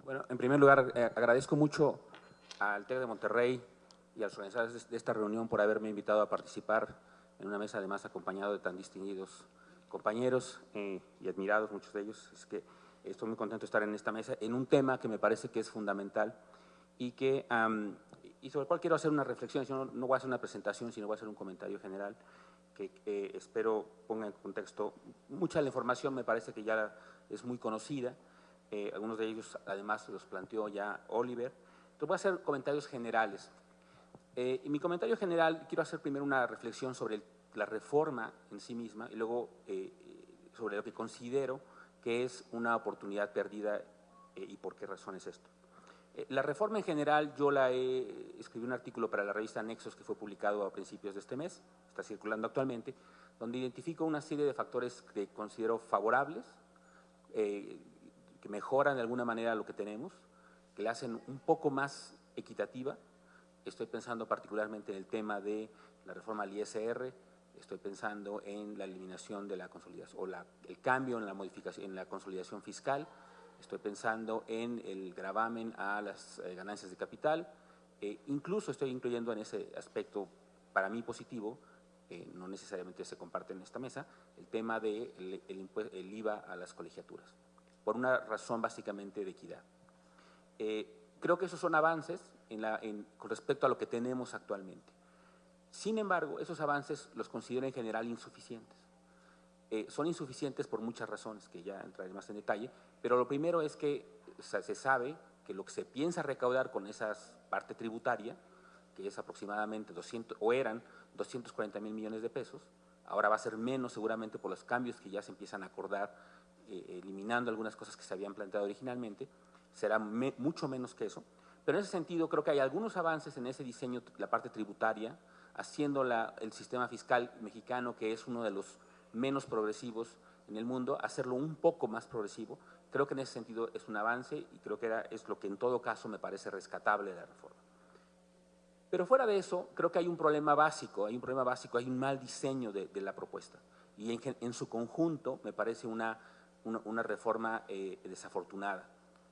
Bueno, en primer lugar, agradezco mucho al TEC de Monterrey y a los organizadores de esta reunión por haberme invitado a participar en una mesa, además acompañado de tan distinguidos compañeros y admirados, muchos de ellos. Es que estoy muy contento de estar en esta mesa en un tema que me parece que es fundamental y sobre el cual quiero hacer una reflexión. Yo no voy a hacer una presentación, sino voy a hacer un comentario general que espero ponga en contexto. Mucha de la información me parece que ya es muy conocida. Algunos de ellos, además, los planteó ya Oliver. Entonces, voy a hacer comentarios generales. En mi comentario general, quiero hacer primero una reflexión sobre la reforma en sí misma y luego sobre lo que considero que es una oportunidad perdida y por qué razón es esto. La reforma en general, yo escribí un artículo para la revista Nexos que fue publicado a principios de este mes, está circulando actualmente, donde identifico una serie de factores que considero favorables, que mejoran de alguna manera lo que tenemos, que la hacen un poco más equitativa. Estoy pensando particularmente en el tema de la reforma al ISR, estoy pensando en la eliminación de la consolidación o el cambio en la modificación, en la consolidación fiscal, estoy pensando en el gravamen a las ganancias de capital, incluso estoy incluyendo en ese aspecto para mí positivo, no necesariamente se comparte en esta mesa, el tema del el IVA a las colegiaturas, por una razón básicamente de equidad. Creo que esos son avances con respecto a lo que tenemos actualmente. Sin embargo, esos avances los considero en general insuficientes. Son insuficientes por muchas razones, que ya entraré más en detalle, pero lo primero es que se sabe que lo que se piensa recaudar con esa parte tributaria, que es aproximadamente 200, o eran 240,000 millones de pesos, ahora va a ser menos seguramente por los cambios que ya se empiezan a acordar, eliminando algunas cosas que se habían planteado originalmente, será mucho menos que eso, pero en ese sentido creo que hay algunos avances en ese diseño, la parte tributaria, haciendo el sistema fiscal mexicano, que es uno de los menos progresivos en el mundo, hacerlo un poco más progresivo. Creo que en ese sentido es un avance y creo que es lo que en todo caso me parece rescatable de la reforma. Pero fuera de eso, creo que hay un problema básico, hay un mal diseño de la propuesta. Y en su conjunto me parece una reforma desafortunada,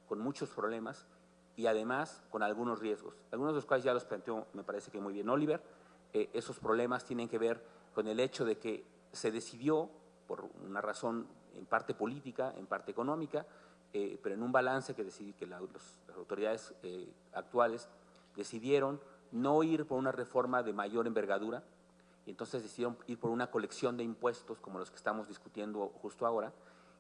con muchos problemas y además con algunos riesgos, algunos de los cuales ya los planteó, me parece que muy bien Oliver. Esos problemas tienen que ver con el hecho de que se decidió, por una razón en parte política, en parte económica, pero en un balance que las autoridades actuales decidieron no ir por una reforma de mayor envergadura, y entonces decidieron ir por una colección de impuestos como los que estamos discutiendo justo ahora,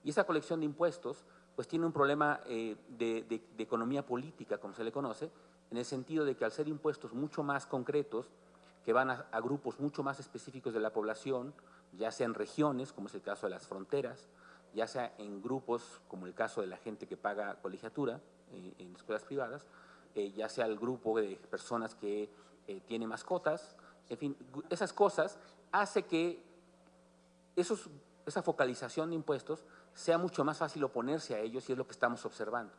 y esa colección de impuestos pues tiene un problema de economía política, como se le conoce, en el sentido de que al ser impuestos mucho más concretos, que van a grupos mucho más específicos de la población, ya sea en regiones, como es el caso de las fronteras, ya sea en grupos, como el caso de la gente que paga colegiatura en escuelas privadas, ya sea el grupo de personas que tiene mascotas, en fin, esas cosas hace que esa focalización de impuestos sea mucho más fácil oponerse a ellos y es lo que estamos observando.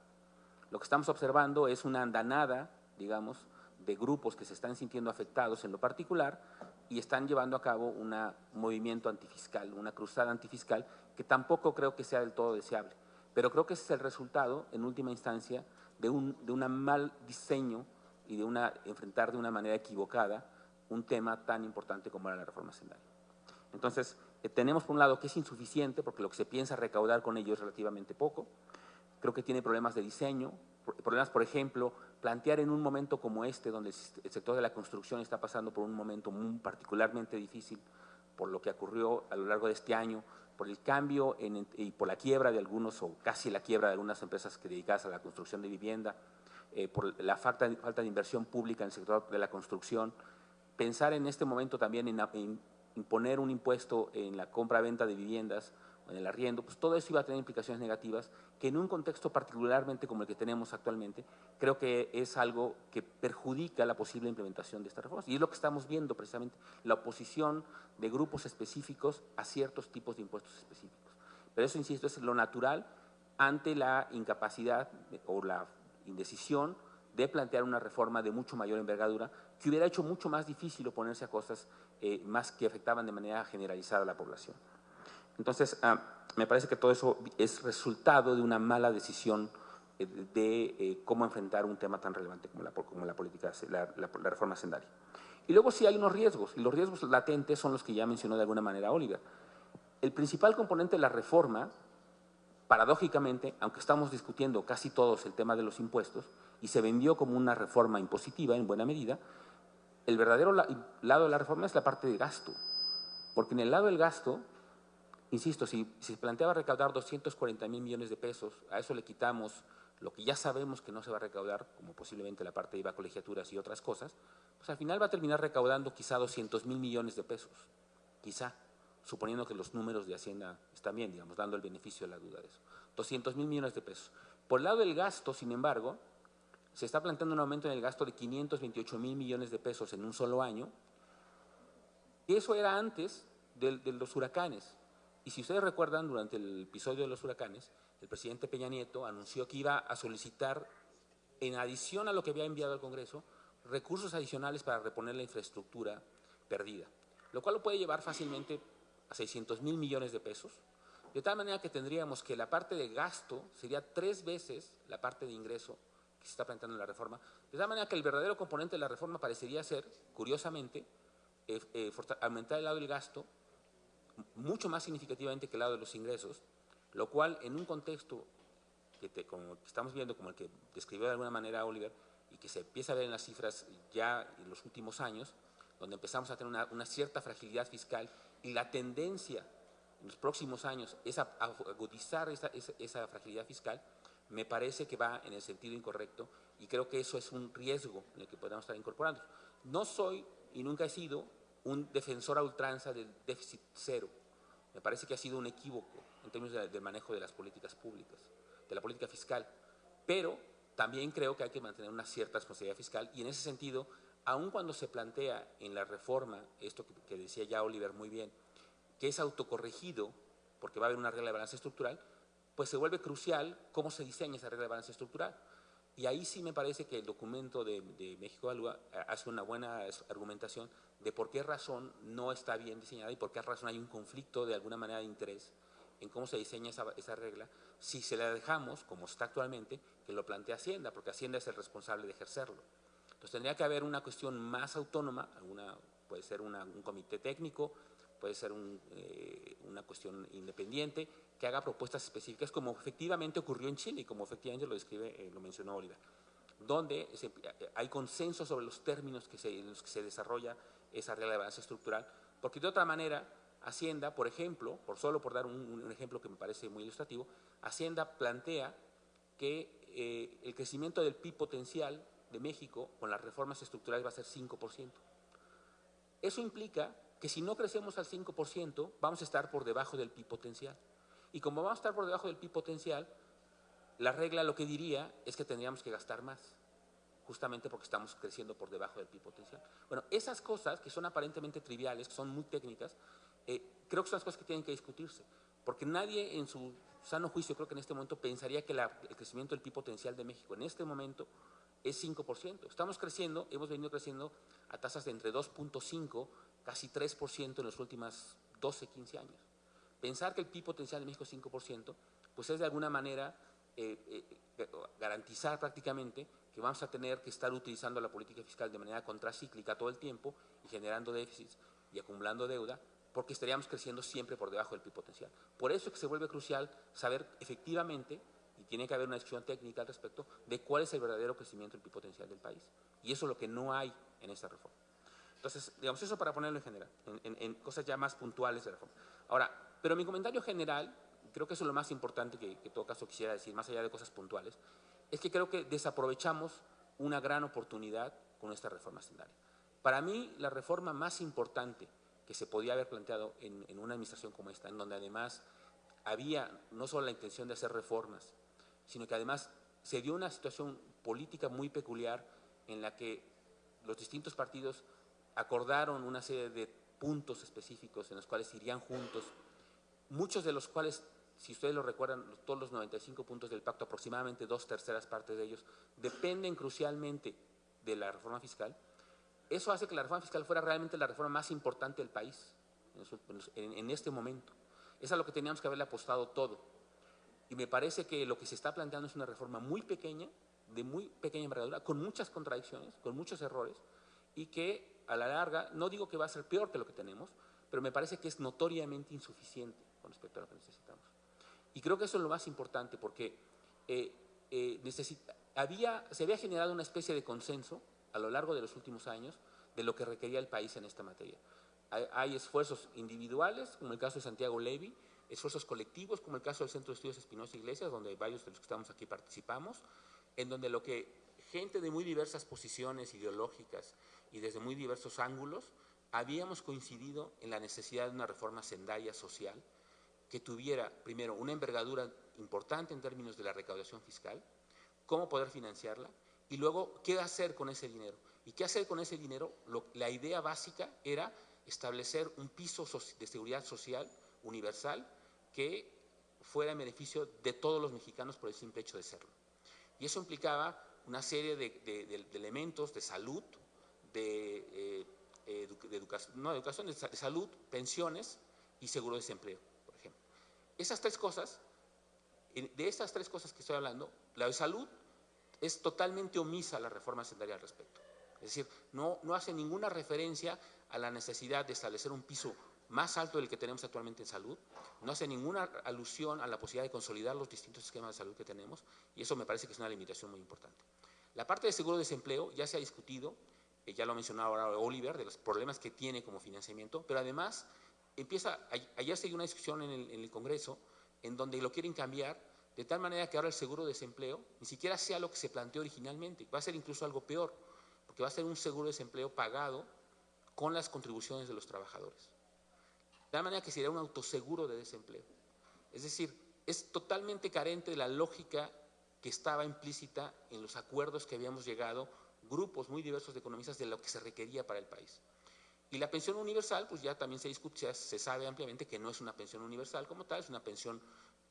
Lo que estamos observando es una andanada, digamos, de grupos que se están sintiendo afectados en lo particular y están llevando a cabo un movimiento antifiscal, una cruzada antifiscal que tampoco creo que sea del todo deseable. Pero creo que ese es el resultado, en última instancia, de un mal diseño y de enfrentar de una manera equivocada un tema tan importante como era la reforma hacendaria. Entonces, tenemos por un lado que es insuficiente porque lo que se piensa recaudar con ello es relativamente poco. Creo que tiene problemas de diseño, problemas, por ejemplo, plantear en un momento como este, donde el sector de la construcción está pasando por un momento particularmente difícil, por lo que ocurrió a lo largo de este año, por el cambio y por la quiebra de algunos, o casi la quiebra de algunas empresas dedicadas a la construcción de vivienda, por la falta de inversión pública en el sector de la construcción, pensar en este momento también en imponer un impuesto en la compra-venta de viviendas, en el arriendo, pues todo eso iba a tener implicaciones negativas que en un contexto particularmente como el que tenemos actualmente, creo que es algo que perjudica la posible implementación de estas reformas. Y es lo que estamos viendo precisamente, la oposición de grupos específicos a ciertos tipos de impuestos específicos. Pero eso, insisto, es lo natural ante la incapacidad o la indecisión de plantear una reforma de mucho mayor envergadura que hubiera hecho mucho más difícil oponerse a cosas más que afectaban de manera generalizada a la población. Entonces, me parece que todo eso es resultado de una mala decisión cómo enfrentar un tema tan relevante como la política, la reforma hacendaria. Y luego sí hay unos riesgos, y los riesgos latentes son los que ya mencionó de alguna manera Oliver. El principal componente de la reforma, paradójicamente, aunque estamos discutiendo casi todos el tema de los impuestos, y se vendió como una reforma impositiva en buena medida, el verdadero lado de la reforma es la parte de gasto. Porque en el lado del gasto, insisto, si se planteaba recaudar 240,000 millones de pesos, a eso le quitamos lo que ya sabemos que no se va a recaudar, como posiblemente la parte de IVA, colegiaturas y otras cosas, pues al final va a terminar recaudando quizá 200,000 millones de pesos, quizá, suponiendo que los números de Hacienda están bien, digamos, dando el beneficio de la duda de eso. 200,000 millones de pesos. Por el lado del gasto, sin embargo, se está planteando un aumento en el gasto de 528,000 millones de pesos en un solo año, y eso era antes de los huracanes. Y si ustedes recuerdan, durante el episodio de los huracanes, el presidente Peña Nieto anunció que iba a solicitar, en adición a lo que había enviado al Congreso, recursos adicionales para reponer la infraestructura perdida, lo cual lo puede llevar fácilmente a 600,000 millones de pesos, de tal manera que tendríamos que la parte de gasto sería 3 veces la parte de ingreso que se está planteando en la reforma, de tal manera que el verdadero componente de la reforma parecería ser, curiosamente, aumentar el lado del gasto mucho más significativamente que el lado de los ingresos, lo cual en un contexto como estamos viendo, como el que describió de alguna manera Oliver, y que se empieza a ver en las cifras ya en los últimos años, donde empezamos a tener una cierta fragilidad fiscal, y la tendencia en los próximos años es a agudizar esa fragilidad fiscal, me parece que va en el sentido incorrecto, y creo que eso es un riesgo en el que podemos estar incorporando. No soy y nunca he sido un defensor a ultranza del déficit cero. Me parece que ha sido un equívoco en términos del manejo de las políticas públicas, de la política fiscal, pero también creo que hay que mantener una cierta responsabilidad fiscal, y en ese sentido, aun cuando se plantea en la reforma, esto que decía ya Oliver muy bien, que es autocorregido porque va a haber una regla de balance estructural, pues se vuelve crucial cómo se diseña esa regla de balance estructural. Y ahí sí me parece que el documento de México Evalúa hace una buena argumentación de por qué razón no está bien diseñada y por qué razón hay un conflicto de alguna manera de interés en cómo se diseña esa regla, si se la dejamos, como está actualmente, que lo plantea Hacienda, porque Hacienda es el responsable de ejercerlo. Entonces tendría que haber una cuestión más autónoma, puede ser un comité técnico, puede ser una cuestión independiente, que haga propuestas específicas, como efectivamente ocurrió en Chile y como efectivamente lo describe, lo mencionó Oliver, donde hay consenso sobre los términos en los que se desarrolla esa regla de balance estructural, porque de otra manera Hacienda, por ejemplo, solo por dar un ejemplo que me parece muy ilustrativo, Hacienda plantea que el crecimiento del PIB potencial de México con las reformas estructurales va a ser 5%. Eso implica que si no crecemos al 5%, vamos a estar por debajo del PIB potencial. Y como vamos a estar por debajo del PIB potencial, la regla lo que diría es que tendríamos que gastar más, justamente porque estamos creciendo por debajo del PIB potencial. Bueno, esas cosas que son aparentemente triviales, que son muy técnicas, creo que son las cosas que tienen que discutirse, porque nadie en su sano juicio, creo que en este momento, pensaría que el crecimiento del PIB potencial de México en este momento es 5%. Estamos creciendo, hemos venido creciendo a tasas de entre 2.5, casi 3% en los últimos 12, 15 años. Pensar que el PIB potencial de México es 5%, pues es de alguna manera garantizar prácticamente que vamos a tener que estar utilizando la política fiscal de manera contracíclica todo el tiempo y generando déficits y acumulando deuda, porque estaríamos creciendo siempre por debajo del PIB potencial. Por eso es que se vuelve crucial saber efectivamente, y tiene que haber una discusión técnica al respecto, de cuál es el verdadero crecimiento del PIB potencial del país. Y eso es lo que no hay en esta reforma. Entonces, digamos, eso para ponerlo en general, en cosas ya más puntuales de la reforma. Ahora, pero mi comentario general, creo que eso es lo más importante que en todo caso quisiera decir, más allá de cosas puntuales, es que creo que desaprovechamos una gran oportunidad con esta reforma hacendaria. Para mí, la reforma más importante que se podía haber planteado en una administración como esta, en donde además había no solo la intención de hacer reformas, sino que además se dio una situación política muy peculiar en la que los distintos partidos acordaron una serie de puntos específicos en los cuales irían juntos, muchos de los cuales, si ustedes lo recuerdan, todos los 95 puntos del pacto, aproximadamente 2/3 partes de ellos, dependen crucialmente de la reforma fiscal. Eso hace que la reforma fiscal fuera realmente la reforma más importante del país en este momento. Es a lo que teníamos que haberle apostado todo. Y me parece que lo que se está planteando es una reforma muy pequeña, de muy pequeña envergadura, con muchas contradicciones, con muchos errores, y que a la larga, no digo que va a ser peor que lo que tenemos, pero me parece que es notoriamente insuficiente con respecto a lo que necesitamos. Y creo que eso es lo más importante, porque se había generado una especie de consenso a lo largo de los últimos años de lo que requería el país en esta materia. Hay esfuerzos individuales, como el caso de Santiago Levy, esfuerzos colectivos, como el caso del Centro de Estudios Espinosa Iglesias, donde varios de los que estamos aquí participamos, en donde lo que gente de muy diversas posiciones ideológicas y desde muy diversos ángulos, habíamos coincidido en la necesidad de una reforma sendaria social que tuviera, primero, una envergadura importante en términos de la recaudación fiscal, cómo poder financiarla, y luego, qué hacer con ese dinero. ¿Y qué hacer con ese dinero? La idea básica era establecer un piso de seguridad social universal que fuera en beneficio de todos los mexicanos por el simple hecho de serlo. Y eso implicaba una serie de elementos de salud, de salud, pensiones y seguro de desempleo, por ejemplo. Esas tres cosas, de estas tres cosas que estoy hablando, la de salud es totalmente omisa la reforma sendaria al respecto. Es decir, no hace ninguna referencia a la necesidad de establecer un piso más alto del que tenemos actualmente en salud, no hace ninguna alusión a la posibilidad de consolidar los distintos esquemas de salud que tenemos, y eso me parece que es una limitación muy importante. La parte de seguro de desempleo ya se ha discutido, ya lo ha mencionado ahora Oliver, de los problemas que tiene como financiamiento, pero además ayer se dio una discusión en el Congreso en donde lo quieren cambiar de tal manera que ahora el seguro de desempleo ni siquiera sea lo que se planteó originalmente, va a ser incluso algo peor, porque va a ser un seguro de desempleo pagado con las contribuciones de los trabajadores. De tal manera que sería un autoseguro de desempleo. Es decir, es totalmente carente de la lógica que estaba implícita en los acuerdos que habíamos llegado grupos muy diversos de economistas de lo que se requería para el país. Y la pensión universal, pues ya también se discute, ya se sabe ampliamente que no es una pensión universal como tal, es una pensión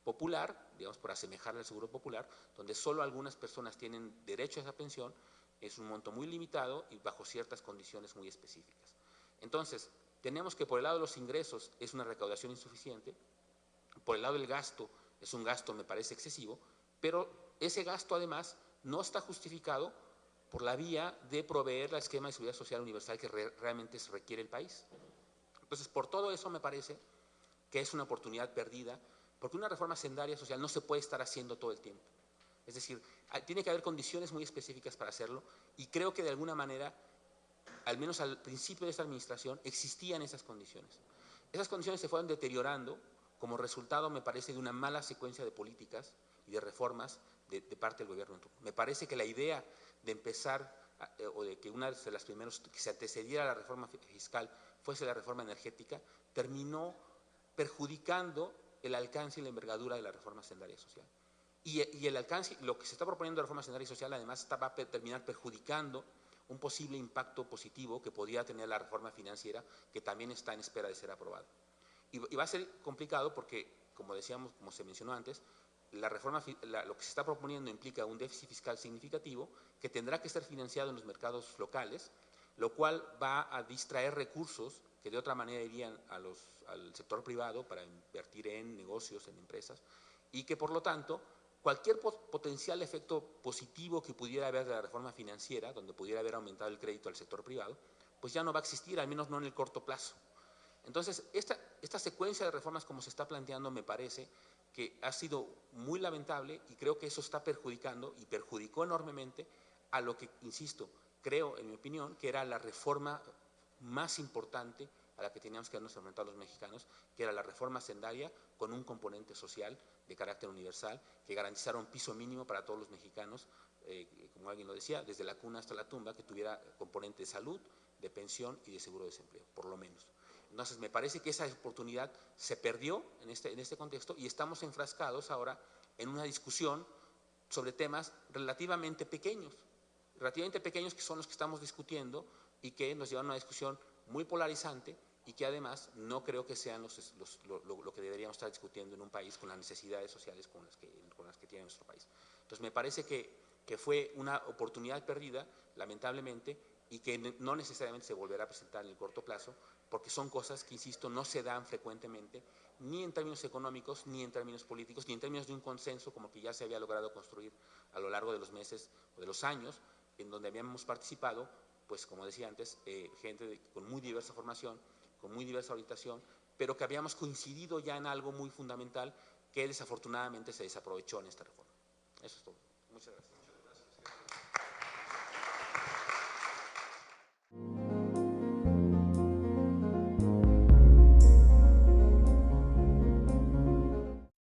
popular, digamos por asemejarla al seguro popular, donde solo algunas personas tienen derecho a esa pensión, es un monto muy limitado y bajo ciertas condiciones muy específicas. Entonces, tenemos que por el lado de los ingresos es una recaudación insuficiente, por el lado del gasto es un gasto, me parece, excesivo, pero ese gasto además no está justificado por la vía de proveer el esquema de seguridad social universal que realmente se requiere el país. Entonces, por todo eso me parece que es una oportunidad perdida, porque una reforma sendaria social no se puede estar haciendo todo el tiempo. Es decir, tiene que haber condiciones muy específicas para hacerlo, y creo que de alguna manera, al menos al principio de esta administración, existían esas condiciones. Esas condiciones se fueron deteriorando como resultado, me parece, de una mala secuencia de políticas y de reformas de parte del gobierno. Me parece que la idea de empezar, o de que una de las primeras que se antecediera a la reforma fiscal fuese la reforma energética, terminó perjudicando el alcance y la envergadura de la reforma sendaria social. Y el alcance, lo que se está proponiendo de reforma sendaria social, además va a terminar perjudicando un posible impacto positivo que podría tener la reforma financiera, que también está en espera de ser aprobada. Y va a ser complicado porque, como decíamos, como se mencionó antes, lo que se está proponiendo implica un déficit fiscal significativo que tendrá que ser financiado en los mercados locales, lo cual va a distraer recursos que de otra manera irían al sector privado para invertir en negocios, en empresas, y que por lo tanto cualquier potencial efecto positivo que pudiera haber de la reforma financiera, donde pudiera haber aumentado el crédito al sector privado, pues ya no va a existir, al menos no en el corto plazo. Entonces, esta secuencia de reformas como se está planteando me parece que ha sido muy lamentable, y creo que eso está perjudicando y perjudicó enormemente a lo que, insisto, creo, en mi opinión, que era la reforma más importante a la que teníamos que habernos enfrentado los mexicanos, que era la reforma sendaria con un componente social de carácter universal que garantizara un piso mínimo para todos los mexicanos, como alguien lo decía, desde la cuna hasta la tumba, que tuviera componente de salud, de pensión y de seguro de desempleo, por lo menos. Entonces, me parece que esa oportunidad se perdió en este contexto, y estamos enfrascados ahora en una discusión sobre temas relativamente pequeños que son los que estamos discutiendo y que nos llevan a una discusión muy polarizante, y que además no creo que sean lo que deberíamos estar discutiendo en un país con las necesidades sociales con las que tiene nuestro país. Entonces, me parece que fue una oportunidad perdida, lamentablemente, y que no necesariamente se volverá a presentar en el corto plazo, porque son cosas que, insisto, no se dan frecuentemente, ni en términos económicos, ni en términos políticos, ni en términos de un consenso como que ya se había logrado construir a lo largo de los meses o de los años en donde habíamos participado, pues como decía antes, gente con muy diversa formación, con muy diversa orientación, pero que habíamos coincidido ya en algo muy fundamental que desafortunadamente se desaprovechó en esta reforma. Eso es todo. Muchas gracias.